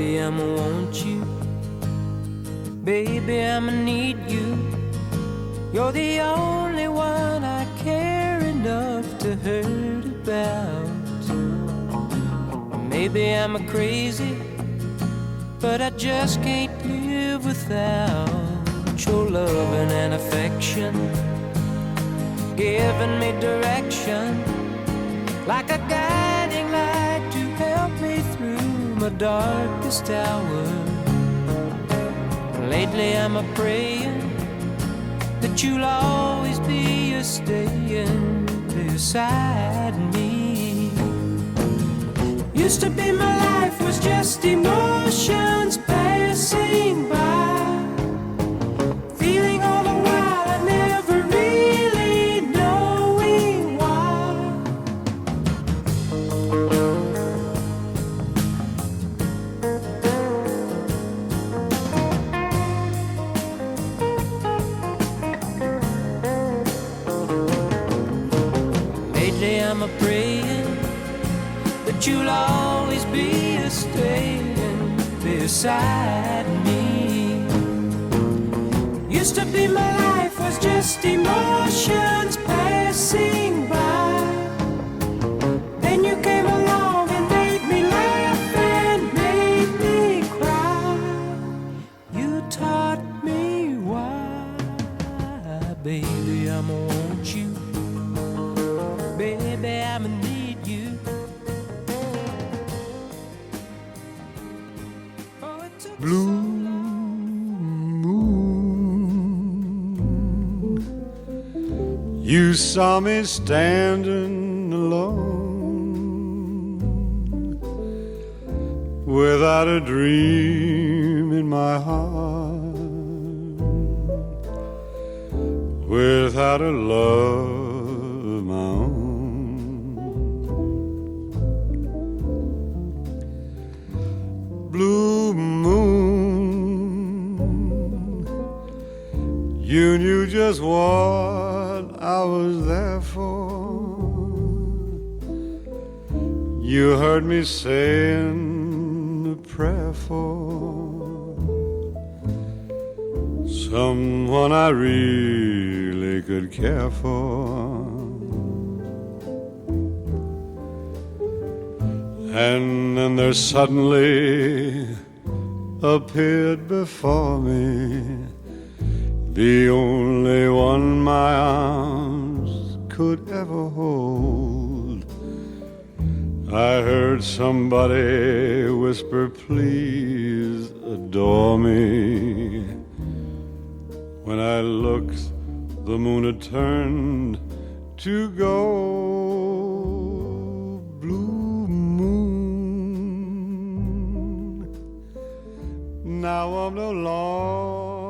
baby, I'ma want you. Baby, I'ma need you. You're the only one I care enough to hurt about. Maybe I'm a crazy, but I just can't live without your loving and affection, giving me direction, like a guiding light to help me through my darkest hour. Lately I'm a praying that you'll always be a staying beside me. Used to be my life was just emotions passing by, feeling all the while I never really knowing why. Lately I'm a praying that you'll always be a staying beside me. Used to be my life was just emotions passing by. Then you came along and made me laugh and made me cry. You taught me why. Baby, I'ma want you. Baby, I'ma need you. Blue moon, you saw me standing alone, without a dream in my heart, without a love of my own. Blue moon, you knew just what I was there for. You heard me saying a prayer for someone I really could care for. And then there suddenly appeared before me the only one my arms could ever hold. I heard somebody whisper, please adore me. When I looked, the moon had turned to gold. Blue moon, now I'm no longer